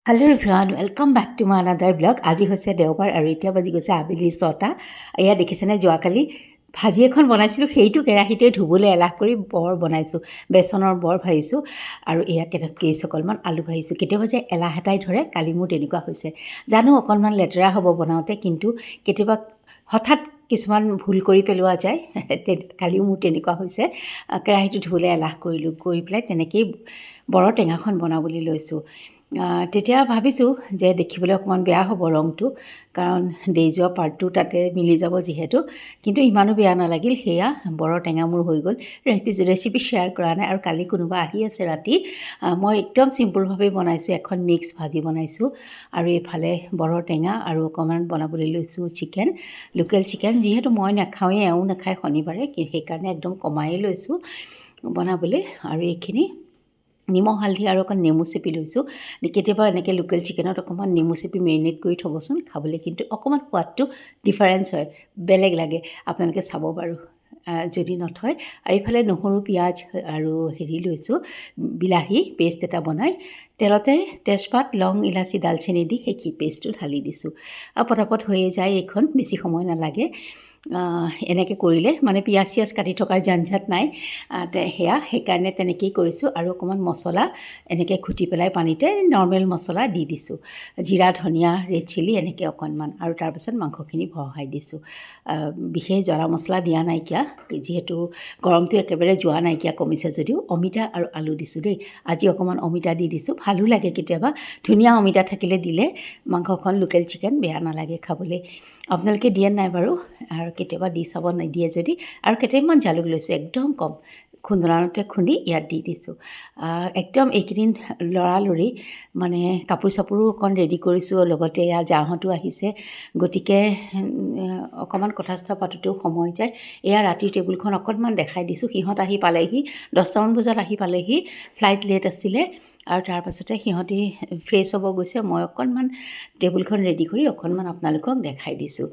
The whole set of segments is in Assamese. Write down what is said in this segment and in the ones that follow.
Hello' everyone, welcome back to my another blog. আজি হৈছে দেওবাৰ আৰু এতিয়া বাজি গৈছে আবেলি 6টা। এয়া দেখিছেনে, যোৱাকালি ভাজি এখন বনাইছিলোঁ, সেইটো কেৰাহীতে ধুবলৈ এলাহ কৰি বৰ বনাইছোঁ। বেচনৰ বৰ ভাজিছোঁ আৰু এয়া কেইছ অকণমান আলু ভাজিছোঁ। কেতিয়াবা যে এলাহ এটাই ধৰে, কালি মোৰ তেনেকুৱা হৈছে। জানো অকণমান লেতেৰা হ'ব বনাওঁতে, কিন্তু কেতিয়াবা হঠাৎ কিছুমান ভুল কৰি পেলোৱা যায়। কালিও মোৰ তেনেকুৱা হৈছে। কেৰাহীটো ধুবলৈ এলাহ কৰিলোঁ, কৰি পেলাই তেনেকেই বৰ টেঙাখন বনাবলৈ লৈছোঁ। তেতিয়া ভাবিছোঁ যে দেখিবলৈ অকণমান বেয়া হ'ব ৰংটো, কাৰণ দেই যোৱা পাৰ্টটো তাতে মিলি যাব যিহেতু, কিন্তু ইমানো বেয়া নালাগিল। সেয়া বৰ টেঙা মোৰ হৈ গ'ল। ৰেচিপি শ্বেয়াৰ কৰা নাই, আৰু কালি কোনোবা আহি আছে ৰাতি। মই একদম চিম্পুলভাৱে বনাইছোঁ, এখন মিক্স ভাজি বনাইছোঁ, আৰু এইফালে বৰ টেঙা আৰু অকণমান বনাবলৈ লৈছোঁ চিকেন, লোকেল চিকেন। যিহেতু মই নাখাওঁৱেই, এওঁ নাখায় শনিবাৰে, সেইকাৰণে একদম কমাই লৈছোঁ বনাবলৈ। আৰু এইখিনি নিমখ হালধি আৰু অকণ নেমু চেপি লৈছোঁ। কেতিয়াবা এনেকৈ লোকেল চিকেনত অকণমান নেমু চেপি মেৰিনেট কৰি থ'বচোন, খাবলৈ কিন্তু অকণমান সোৱাদটো ডিফাৰেঞ্চ হয়, বেলেগ লাগে। আপোনালোকে চাব বাৰু যদি নথয়। আৰু এইফালে নহৰু, পিঁয়াজ আৰু লৈছোঁ, বিলাহী পেষ্ট এটা বনাই তেলতে তেজপাত, লং, ইলাচি, ডালচেনি দি সেই পেষ্টটো ঢালি দিছোঁ। আৰু পটাপট হৈয়ে যায় এইখন, বেছি সময় নালাগে। এনেকৈ কৰিলে মানে পিঁয়াজ চিয়াজ কাটি থকাৰ ঝঞ্ঝাট নাই। সেইকাৰণে তেনেকেই কৰিছোঁ। আৰু অকণমান মছলা এনেকৈ ঘুটি পেলাই পানীতে নৰ্মেল মছলা দি দিছোঁ, জিৰা, ধনিয়া, ৰেড চিলি এনেকৈ অকণমান, আৰু তাৰপিছত মাংসখিনি ভৰাই দিছোঁ। বিশেষ জ্বলা মছলা দিয়া নাইকিয়া, যিহেতু গৰমটো একেবাৰে যোৱা নাইকিয়া, কমিছে যদিও। অমিতা আৰু আলু দিছোঁ দেই, আজি অকণমান অমিতা দি দিছোঁ, ভালো লাগে কেতিয়াবা। ধুনীয়া অমিতা থাকিলে দিলে মাংসখন, লোকেল চিকেন বেয়া নালাগে খাবলৈ। আপোনালোকে দিয়ে নাই বাৰু, আৰু কেতিয়াবা দি চাব নিদিয়ে যদি। আৰু কেইটামান জালুক লৈছোঁ, একদম কম, খুন্দনাতে খুন্দি ইয়াত দি দিছোঁ। একদম এইকেইদিন লৰালৰি মানে কাপোৰ চাপোৰো অকণ ৰেডি কৰিছোঁ, লগতে এয়া জাহঁতো আহিছে, গতিকে অকণমান কথা চথা পাতোঁতেও সময় যায়। এয়া ৰাতিৰ টেবুলখন অকণমান দেখাই দিছোঁ। সিহঁত আহি পালেহি, 10টামান বজাত আহি পালেহি, ফ্লাইট লেট আছিলে। আৰু তাৰপাছতে সিহঁতি ফ্ৰেছ হ'ব গৈছে, মই অকণমান টেবুলখন ৰেডি কৰি অকণমান আপোনালোকক দেখাই দিছোঁ।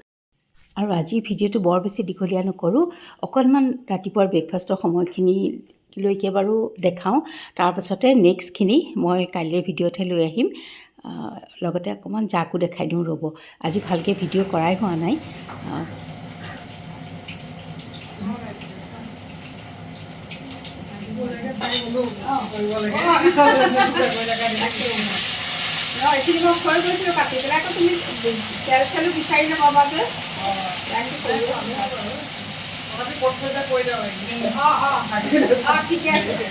আৰু আজিৰ ভিডিঅ'টো বৰ বেছি দীঘলীয়া নকৰোঁ, অকণমান ৰাতিপুৱাৰ ব্ৰেকফাষ্টৰ সময়খিনিলৈকে বাৰু দেখাওঁ। তাৰপাছতে নেক্সটখিনি মই কাইলৈ ভিডিঅ'তহে লৈ আহিম। লগতে অকণমান জাকো দেখাই দিওঁ, ৰ'ব। আজি ভালকৈ ভিডিঅ' কৰাই হোৱা নাই। এইখিনি মই থৈ গৈছিলোঁ কাটি পেলাই, আকৌ তুমি তেল চেলো বিচাৰি নাপাবা যে। ঠিকে আছে।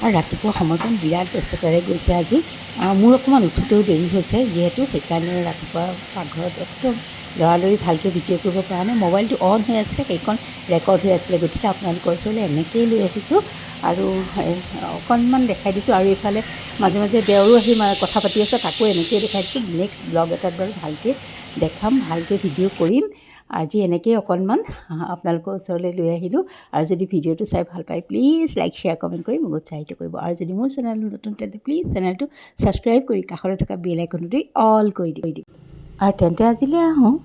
আৰু ৰাতিপুৱা সময়কণ বিৰাট ব্যস্ততাৰে গৈছে আজি। মোৰ অকণমান উঠোতেও দেৰি হৈছে, যিহেতু সেইকাৰণে ৰাতিপুৱা পাকঘৰত একদম লৰালৰি ভালকৈ ভিডিঅ' কৰিব পৰা নাই। মোবাইলটো অন হৈ আছিলে, সেইখন ৰেকৰ্ড হৈ আছিলে, গতিকে আপোনালোকৰ ওচৰলৈ এনেকৈয়ে লৈ আহিছোঁ আৰু অকণমান দেখাই দিছোঁ। আৰু এইফালে মাজে মাজে দেওৰো আহি কথা পাতি আছে, তাকো এনেকৈয়ে দেখাই দিছোঁ। নেক্সট ব্লগ এটাত বাৰু ভালকৈ দেখাম, ভালকৈ ভিডিঅ' কৰিম। আজি এনেকৈয়ে অকণমান আপোনালোকৰ ওচৰলৈ লৈ আহিলোঁ। আৰু যদি ভিডিঅ'টো চাই ভাল পায়, প্লিজ লাইক, শ্বেয়াৰ, কমেণ্ট কৰি মোক উৎসাহিত কৰিব। আৰু যদি মোৰ চেনেলটো নতুন, তেন্তে প্লিজ চেনেলটো ছাবস্ক্ৰাইব কৰি কাষতে থকা বেল আইকনটো অল কৰি দিম। আৰু তেন্তে আজিলৈ আহোঁ।